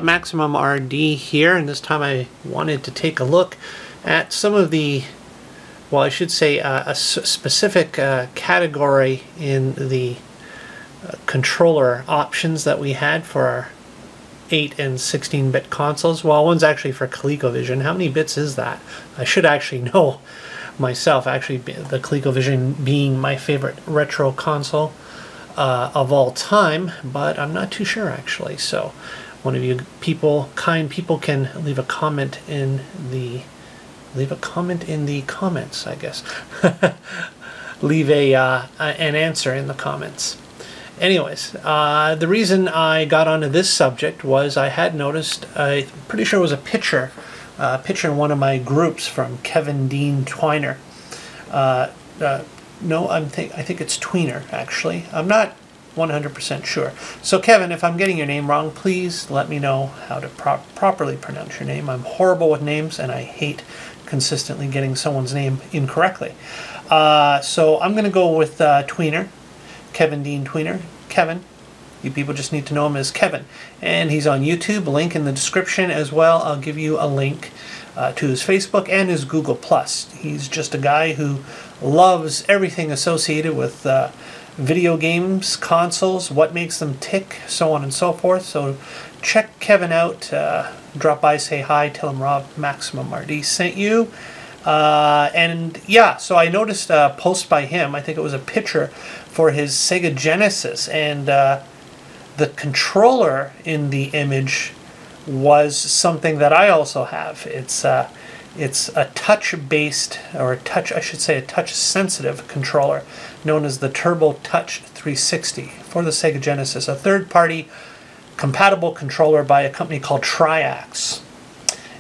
MaximumRD here, and this time I wanted to take a look at some of the, well, I should say a specific category in the controller options that we had for our 8 and 16-bit consoles. Well, one's actually for ColecoVision. How many bits is that? I should actually know myself. Actually, the ColecoVision being my favorite retro console of all time, but I'm not too sure actually. So one of you kind people can leave a comment in the comments, I guess. Leave an answer in the comments. Anyways, the reason I got onto this subject was I had noticed, I'm pretty sure it was a picture in one of my groups from Kevin Dean Twiner. No, I think it's Tweener, actually. I'm not 100% sure. So Kevin, if I'm getting your name wrong, please let me know how to properly pronounce your name. I'm horrible with names, and I hate consistently getting someone's name incorrectly. So I'm going to go with Tweener, Kevin Dean Tweener. Kevin. You people just need to know him as Kevin. And he's on YouTube, link in the description as well. I'll give you a link to his Facebook and his Google+. He's just a guy who loves everything associated with video games, consoles, what makes them tick, so on and so forth. So check Kevin out. Drop by, say hi, tell him Rob MaximumRD sent you. And yeah, so I noticed a post by him. I think it was a picture for his Sega Genesis, and the controller in the image was something that I also have. It's a touch-based, or I should say a touch-sensitive controller known as the Turbo Touch 360 for the Sega Genesis, a third-party compatible controller by a company called Triax.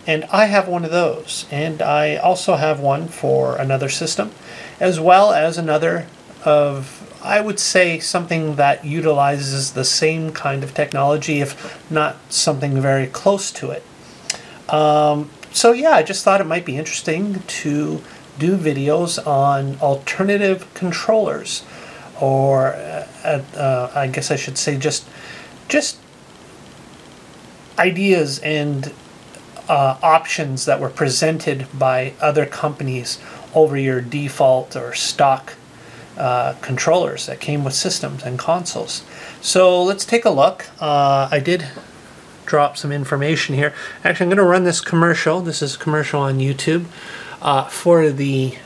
And I have one of those, and I also have one for another system, as well as another of, I would say, something that utilizes the same kind of technology, if not something very close to it. So yeah, I just thought it might be interesting to do videos on alternative controllers, or I guess I should say just ideas and options that were presented by other companies over your default or stock controllers that came with systems and consoles. So let's take a look. I did drop some information here. Actually, I'm going to run this commercial. This is a commercial on YouTube for the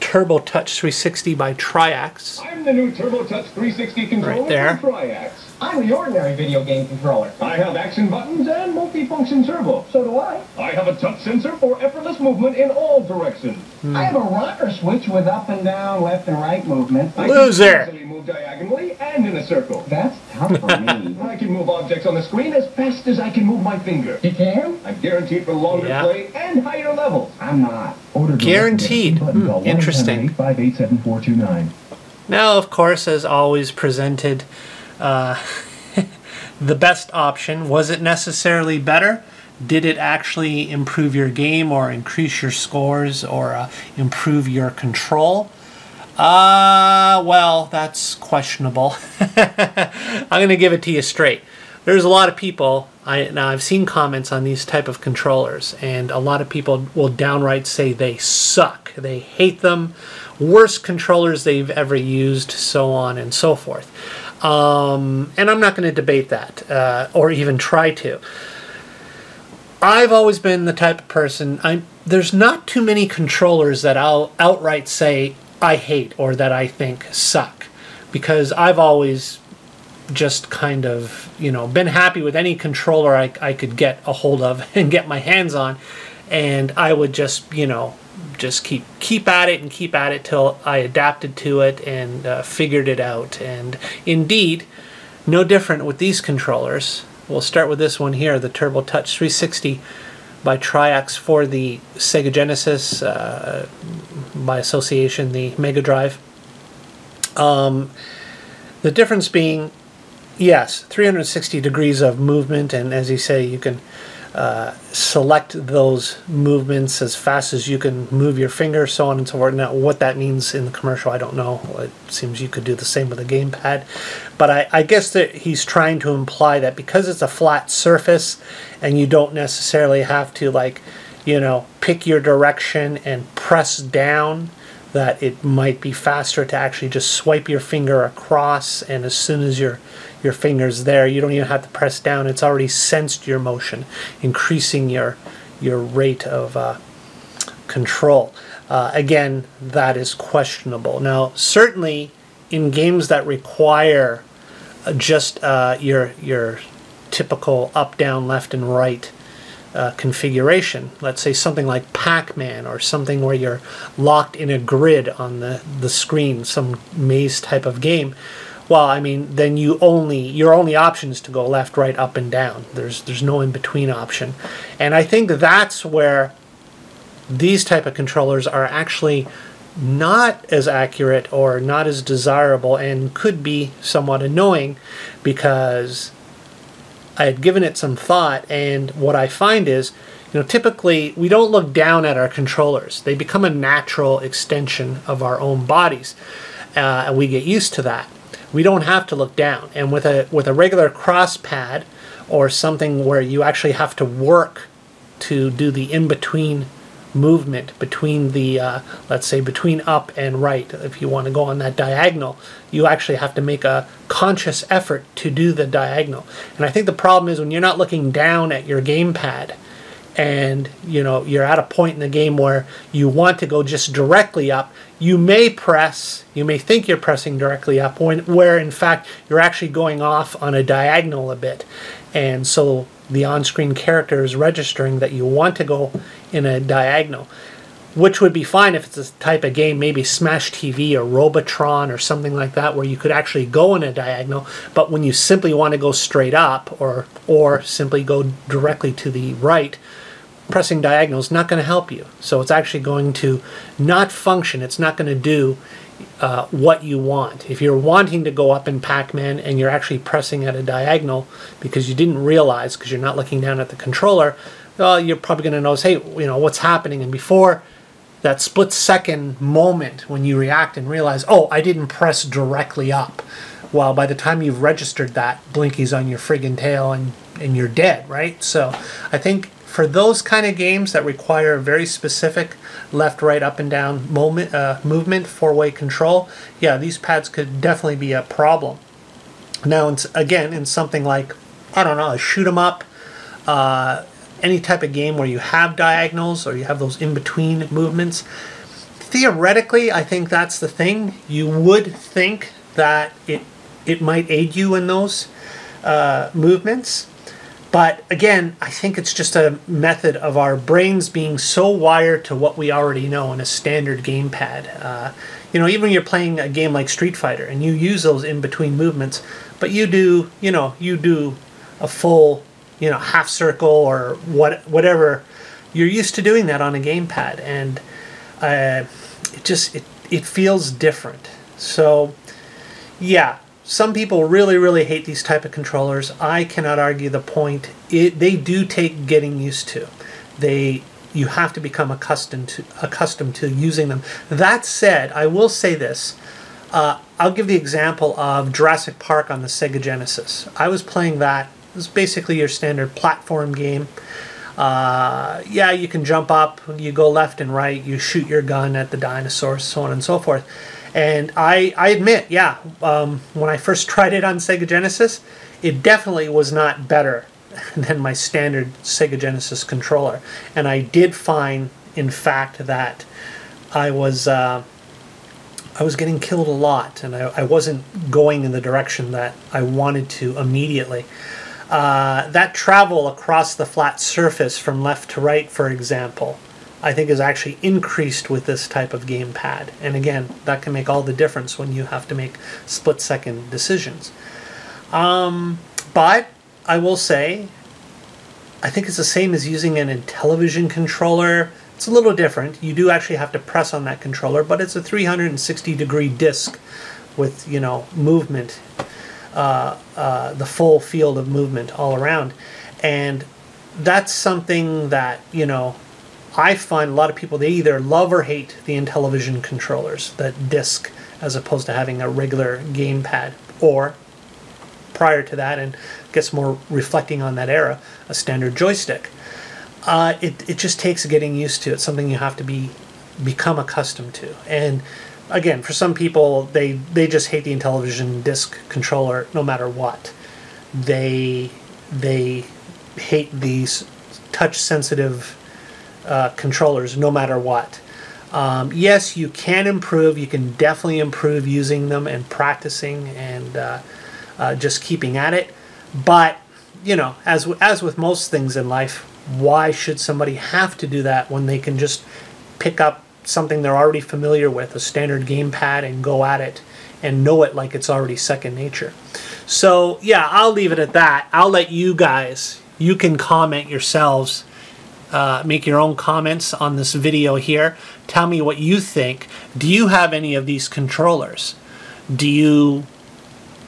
Turbo Touch 360 by Triax. I'm the new Turbo Touch 360 controller right there. from Triax. I'm the ordinary video game controller. I have action buttons and multi-function turbo. So do I. I have a touch sensor for effortless movement in all directions. I have a rocker switch with up and down, left and right movement. Loser! I can easily move diagonally and in a circle. That's tough for me. I can move objects on the screen as fast as I can move my finger. You can? I'm guaranteed for longer play and higher levels. I'm not. Order guaranteed. Interesting. Interesting. 858-7429. Now, of course, as always presented, the best option. Was it necessarily better? Did it actually improve your game or increase your scores or improve your control? Well, that's questionable. I'm going to give it to you straight. There's a lot of people, now I've seen comments on these type of controllers, and a lot of people will downright say they suck. They hate them. Worst controllers they've ever used, so on and so forth. And I'm not going to debate that, or even try to. I've always been the type of person, there's not too many controllers that I'll outright say I hate or that I think suck, because I've always just kind of, been happy with any controller I could get a hold of and get my hands on, and I would just, just keep at it and keep at it till I adapted to it and figured it out. And indeed, no different with these controllers. We'll start with this one here, the Turbo Touch 360 by Triax for the Sega Genesis, by association the Megadrive. The difference being, yes, 360 degrees of movement, and as you say, you can select those movements as fast as you can move your finger, so on and so forth. Now, what that means in the commercial, I don't know. It seems you could do the same with a gamepad. But I guess that he's trying to imply that because it's a flat surface and you don't necessarily have to, like, you know, pick your direction and press down, that it might be faster to actually just swipe your finger across, and as soon as your finger's there, you don't even have to press down. It's already sensed your motion, increasing your rate of control. Again, that is questionable. Now, certainly in games that require just your typical up, down, left, and right configuration, let's say something like Pac-Man, or something where you're locked in a grid on the screen, some maze type of game, well, I mean, then your only option is to go left, right, up, and down. There's no in-between option. And I think that's where these type of controllers are actually not as accurate or not as desirable, and could be somewhat annoying, because I had given it some thought, and what I find is, you know, typically we don't look down at our controllers. They become a natural extension of our own bodies, and we get used to that. We don't have to look down. And with a regular cross pad, or something where you actually have to work to do the in-between movement between the, let's say, between up and right, if you want to go on that diagonal, you actually have to make a conscious effort to do the diagonal. And I think the problem is when you're not looking down at your gamepad, and you know you're at a point in the game where you want to go just directly up, you may think you're pressing directly up, where in fact you're actually going off on a diagonal a bit, and so the on-screen character is registering that you want to go in a diagonal, which would be fine if it's a type of game, maybe Smash TV or Robotron or something like that, where you could actually go in a diagonal. But when you simply want to go straight up, or simply go directly to the right, pressing diagonal is not going to help you. So it's actually going to not function. It's not going to do what you want. If you're wanting to go up in Pac-Man and you're actually pressing at a diagonal because you didn't realize, because you're not looking down at the controller, well, you're probably going to notice, hey, you know, what's happening? And before that split-second moment when you react and realize, oh, I didn't press directly up, well, by the time you've registered that, Blinky's on your friggin' tail and you're dead, right? So I think for those kind of games that require very specific left, right, up, and down movement, four-way control, yeah, these pads could definitely be a problem. Now, again, in something like, I don't know, a shoot 'em up, any type of game where you have diagonals or you have those in-between movements, theoretically, I think that's the thing. You would think that it might aid you in those movements. But again, I think it's just a method of our brains being so wired to what we already know in a standard gamepad. You know, even when you're playing a game like Street Fighter and you use those in-between movements, but you do a full, half circle or whatever, you're used to doing that on a gamepad, and it feels different. So, yeah. Some people really, really hate these type of controllers. I cannot argue the point. They do take getting used to. You have to become accustomed to using them. That said, I will say this. I'll give the example of Jurassic Park on the Sega Genesis. I was playing that. It was basically your standard platform game. Yeah, you can jump up, you go left and right, you shoot your gun at the dinosaurs, so on and so forth. And I admit, yeah, when I first tried it on Sega Genesis, it definitely was not better than my standard Sega Genesis controller. And I did find, in fact, that I was getting killed a lot, and I wasn't going in the direction that I wanted to immediately. That travel across the flat surface from left to right, for example, I think is actually increased with this type of gamepad. And again, that can make all the difference when you have to make split-second decisions. But I will say, I think it's the same as using an Intellivision controller. It's a little different. You do actually have to press on that controller, but it's a 360-degree disc with, movement, the full field of movement all around. And that's something that, you know, I find a lot of people, they either love or hate the Intellivision controllers, that disc, as opposed to having a regular gamepad, or prior to that, and I guess more reflecting on that era, a standard joystick. It just takes getting used to. It's something you have to become accustomed to. And again, for some people, they just hate the Intellivision disc controller no matter what. They hate these touch-sensitive controllers no matter what. Yes, you can improve. You can definitely improve using them and practicing and just keeping at it. But, you know, as with most things in life, why should somebody have to do that when they can just pick up something they're already familiar with, a standard gamepad, and go at it and know it like it's already second nature? So, yeah, I'll leave it at that. I'll let you guys, you can comment yourselves, make your own comments on this video here. Tell me what you think. Do you have any of these controllers? Do you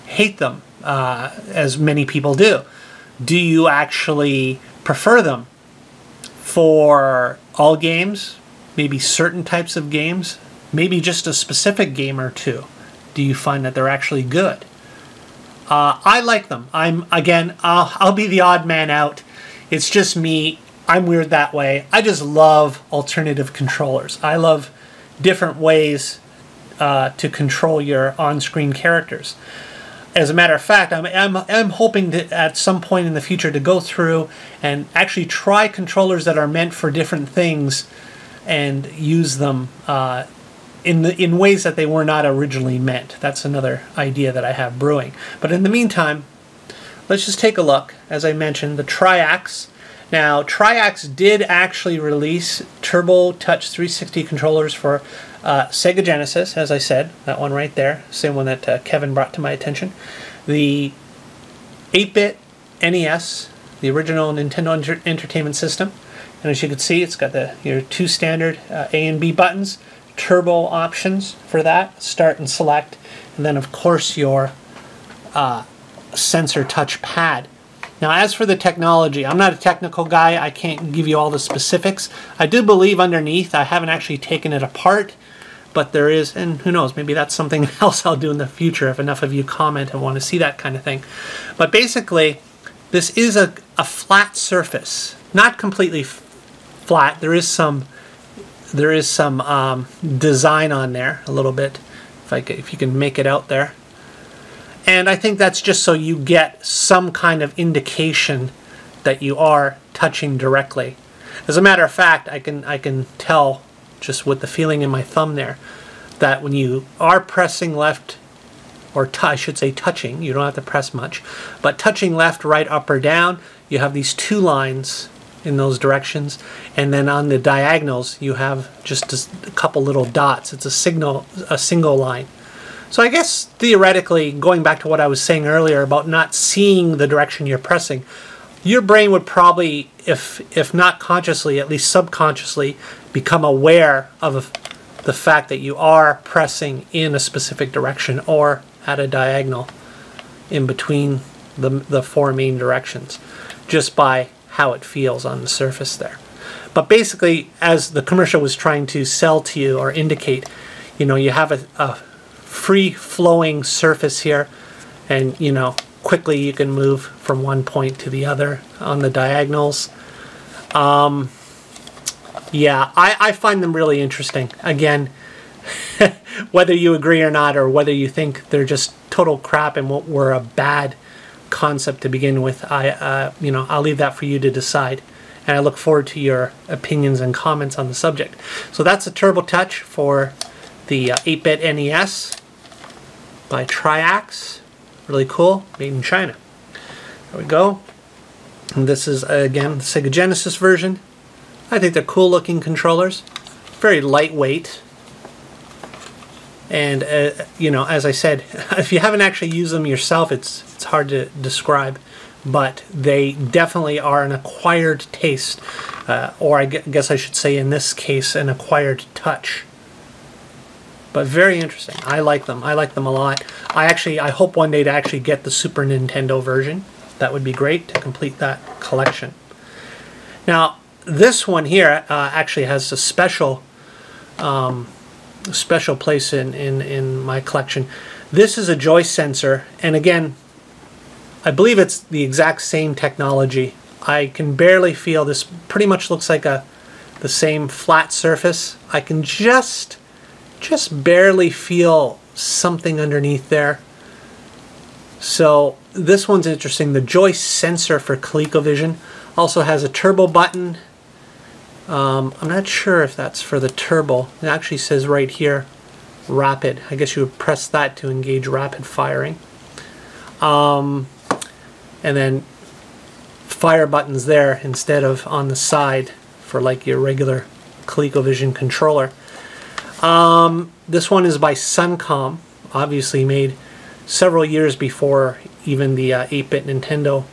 hate them, as many people do? Do you actually prefer them for all games? Maybe certain types of games? Maybe just a specific game or two? Do you find that they're actually good? I like them. I'll be the odd man out. It's just me. I'm weird that way. I just love alternative controllers. I love different ways to control your on-screen characters. As a matter of fact, I'm hoping to, at some point in the future, to go through and actually try controllers that are meant for different things and use them in ways that they were not originally meant. That's another idea that I have brewing. But in the meantime, let's just take a look. As I mentioned, the Triax. Now, Triax did actually release Turbo Touch 360 controllers for Sega Genesis, as I said, that one right there, same one that Kevin brought to my attention. The 8-bit NES, the original Nintendo Entertainment System, and as you can see, it's got your two standard A and B buttons, turbo options for that, start and select, and then of course your sensor touch pad. Now, as for the technology, I'm not a technical guy. I can't give you all the specifics. I do believe underneath, I haven't actually taken it apart, but there is, and who knows, maybe that's something else I'll do in the future if enough of you comment and want to see that kind of thing. But basically, this is a flat surface, not completely flat. There is some design on there a little bit, if you can make it out there. And I think that's just so you get some kind of indication that you are touching directly. As a matter of fact, I can tell just with the feeling in my thumb there that when you are pressing left, or I should say touching, you don't have to press much, but touching left, right, up, or down, you have these two lines in those directions, and then on the diagonals you have just a couple little dots. It's a single line. So I guess theoretically, going back to what I was saying earlier about not seeing the direction you're pressing, your brain would probably, if not consciously, at least subconsciously, become aware of the fact that you are pressing in a specific direction or at a diagonal in between the four main directions, just by how it feels on the surface there. But basically, as the commercial was trying to sell to you or indicate, you know, you have a free-flowing surface here, and, you know, quickly you can move from one point to the other on the diagonals. Yeah, I find them really interesting. Again, whether you agree or not, or whether you think they're just total crap and were a bad concept to begin with, you know, I'll leave that for you to decide. And I look forward to your opinions and comments on the subject. So that's a Turbo Touch for the 8-bit NES by Triax. Really cool, made in China. There we go. And this is, again, the Sega Genesis version. I think they're cool looking controllers. Very lightweight. And, you know, as I said, if you haven't actually used them yourself, it's hard to describe. But they definitely are an acquired taste. Or I guess I should say, in this case, an acquired touch. But very interesting. I like them. I like them a lot. I hope one day to actually get the Super Nintendo version. That would be great to complete that collection. Now, this one here actually has a special place in my collection. This is a joy sensor, and again, I believe it's the exact same technology. I can barely feel this. Pretty much looks like the same flat surface. I can just barely feel something underneath there. So this one's interesting. The joy sensor for ColecoVision also has a turbo button. I'm not sure if that's for the turbo. It actually says right here, rapid. I guess you would press that to engage rapid firing. And then fire buttons there instead of on the side for like your regular ColecoVision controller. This one is by Suncom, obviously made several years before even the 8-bit Nintendo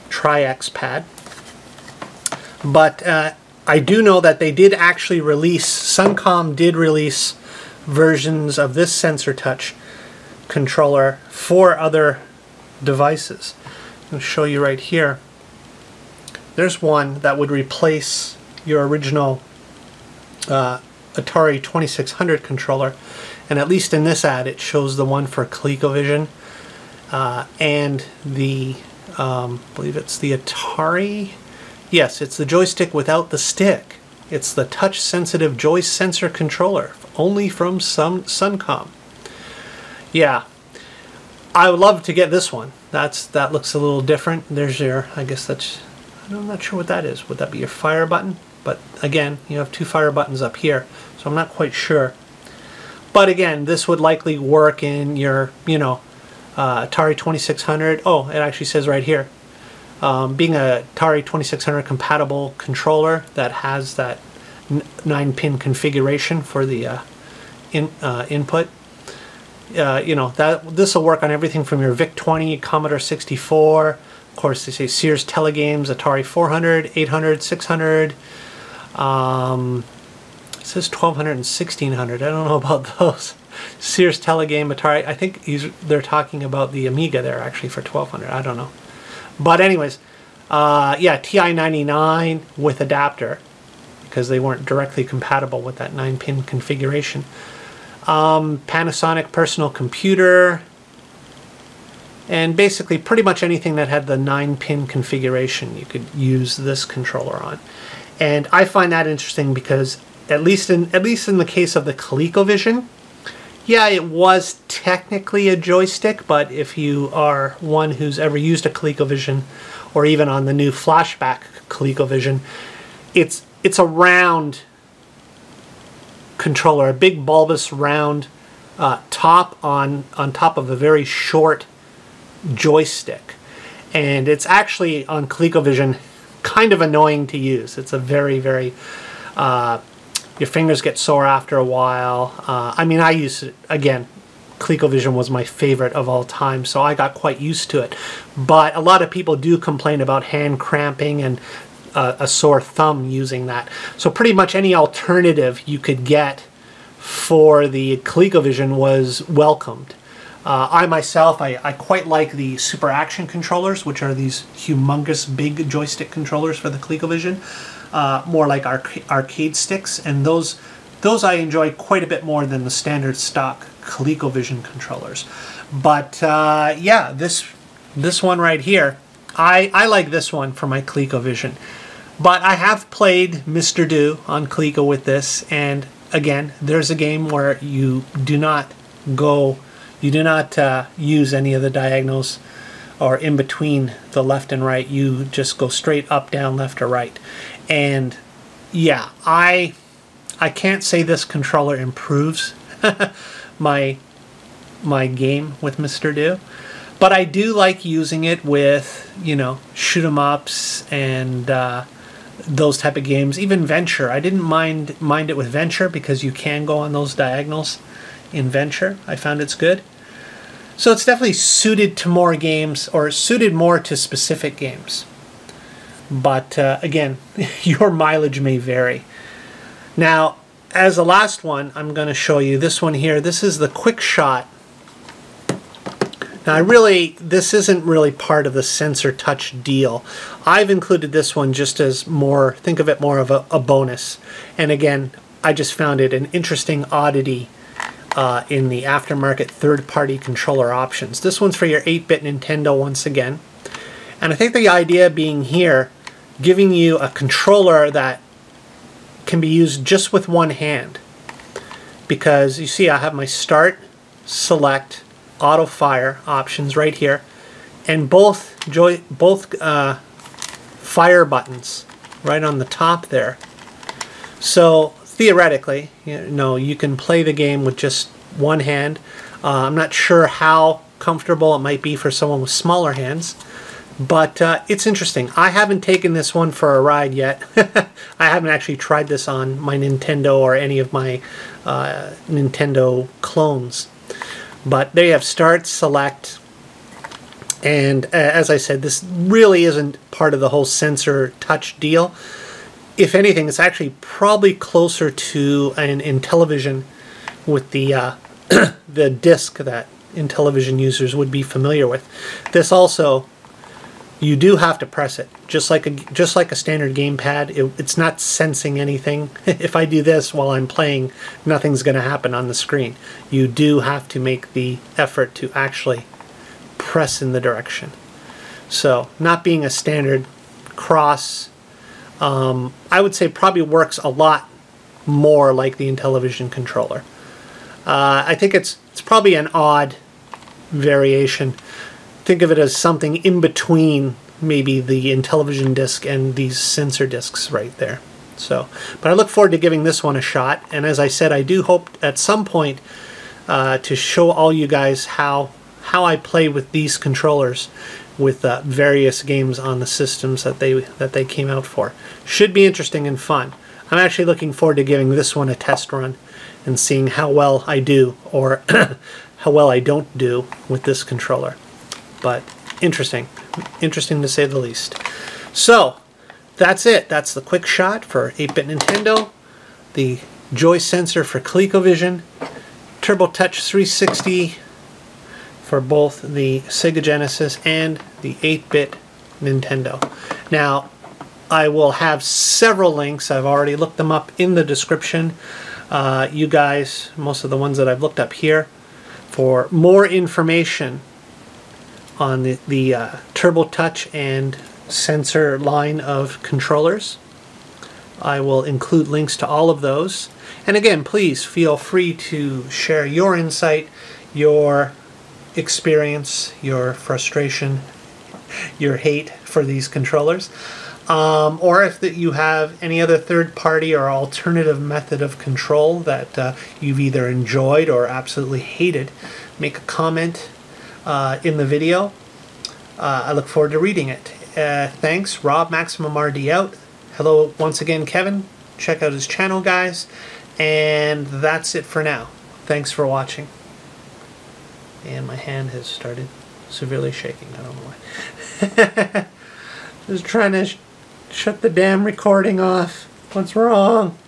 Triax pad. But I do know that they did actually release, Suncom did release versions of this sensor touch controller for other devices. I'll show you right here. There's one that would replace your original Atari 2600 controller, and at least in this ad it shows the one for ColecoVision and the I believe it's the Atari. Yes, it's the joystick without the stick. It's the touch sensitive joy sensor controller, only from Suncom. Yeah, I would love to get this one. That looks a little different. There's your, I guess that's, I'm not sure what that is. Would that be your fire button? But again, you have two fire buttons up here, so I'm not quite sure. But again, this would likely work in your, you know, Atari 2600. Oh, it actually says right here, being a Atari 2600 compatible controller that has that 9-pin configuration for the input. You know, this will work on everything from your VIC-20, Commodore 64. Of course, they say Sears Telegames, Atari 400, 800, 600. It says 1200 and 1600. I don't know about those. Sears Telegame, Atari. I think they're talking about the Amiga there actually for 1200. I don't know. But anyways, yeah, TI-99 with adapter because they weren't directly compatible with that 9-pin configuration. Panasonic personal computer, and basically pretty much anything that had the 9-pin configuration you could use this controller on. And I find that interesting because at least in the case of the ColecoVision, yeah, it was technically a joystick, but if you are one who's ever used a ColecoVision, or even on the new flashback ColecoVision, it's a round controller, a big bulbous round top on top of a very short joystick, and it's actually on ColecoVision kind of annoying to use. It's a very your fingers get sore after a while. I mean, I used it, again, ColecoVision was my favorite of all time, so I got quite used to it. But a lot of people do complain about hand cramping and a sore thumb using that. So pretty much any alternative you could get for the ColecoVision was welcomed. I myself, I quite like the Super Action controllers, which are these humongous big joystick controllers for the ColecoVision. More like arcade sticks, and those I enjoy quite a bit more than the standard stock ColecoVision controllers. But yeah, this one right here, I like this one for my ColecoVision. But I have played Mr. Do on Coleco with this, and again, there's a game where you do not use any of the diagonals or in between the left and right. You just go straight up, down, left, or right. And yeah, I can't say this controller improves my game with Mr. Do, but I do like using it with, you know, shoot 'em ups and those type of games. Even Venture, I didn't mind it with Venture because you can go on those diagonals in Venture. I found it's good. So it's definitely suited to more games, or suited more to specific games. But again, your mileage may vary. Now, as the last one, I'm going to show you this one here. This is the Quickshot Now this isn't really part of the sensor touch deal. I've included this one just as more, think of it more of a bonus. And again, I just found it an interesting oddity in the aftermarket third-party controller options. This one's for your 8-bit Nintendo once again. And I think the idea being here, giving you a controller that can be used just with one hand. Because you see I have my start, select, auto fire options right here, and both fire buttons right on the top there. So theoretically, you can play the game with just one hand. I'm not sure how comfortable it might be for someone with smaller hands, but it's interesting. I haven't taken this one for a ride yet. I haven't actually tried this on my Nintendo or any of my Nintendo clones. But there you have start, select, and as I said, this really isn't part of the whole sensor touch deal. If anything, it's actually probably closer to an Intellivision with the the disc that Intellivision users would be familiar with. This also, you do have to press it, just like a standard gamepad. It's not sensing anything. If I do this while I'm playing, nothing's going to happen on the screen. You do have to make the effort to actually press in the direction. So, not being a standard cross, I would say probably works a lot more like the Intellivision controller. I think it's probably an odd variation. Think of it as something in between maybe the Intellivision disc and these sensor discs right there. So, but I look forward to giving this one a shot, and as I said, I do hope at some point to show all you guys how I play with these controllers with various games on the systems that they came out for. Should be interesting and fun. I'm actually looking forward to giving this one a test run and seeing how well I do, or how well I don't do with this controller. But interesting to say the least. So that's it. That's the Quickshot for 8-bit Nintendo, the Joy sensor for ColecoVision, Turbo Touch 360 for both the Sega Genesis and the 8-bit Nintendo. Now, I will have several links. I've already looked them up in the description. You guys, most of the ones that I've looked up here, for more information on the Turbo Touch and sensor line of controllers. I will include links to all of those. And again, please feel free to share your insight, your experience, your frustration, your hate for these controllers. Or if you have any other third-party or alternative method of control that you've either enjoyed or absolutely hated, make a comment in the video. I look forward to reading it. Thanks. Rob, MaximumRD out. Hello once again, Kevin. Check out his channel, guys. And that's it for now. Thanks for watching. And my hand has started severely shaking. I don't know why. Just trying to shut the damn recording off. What's wrong?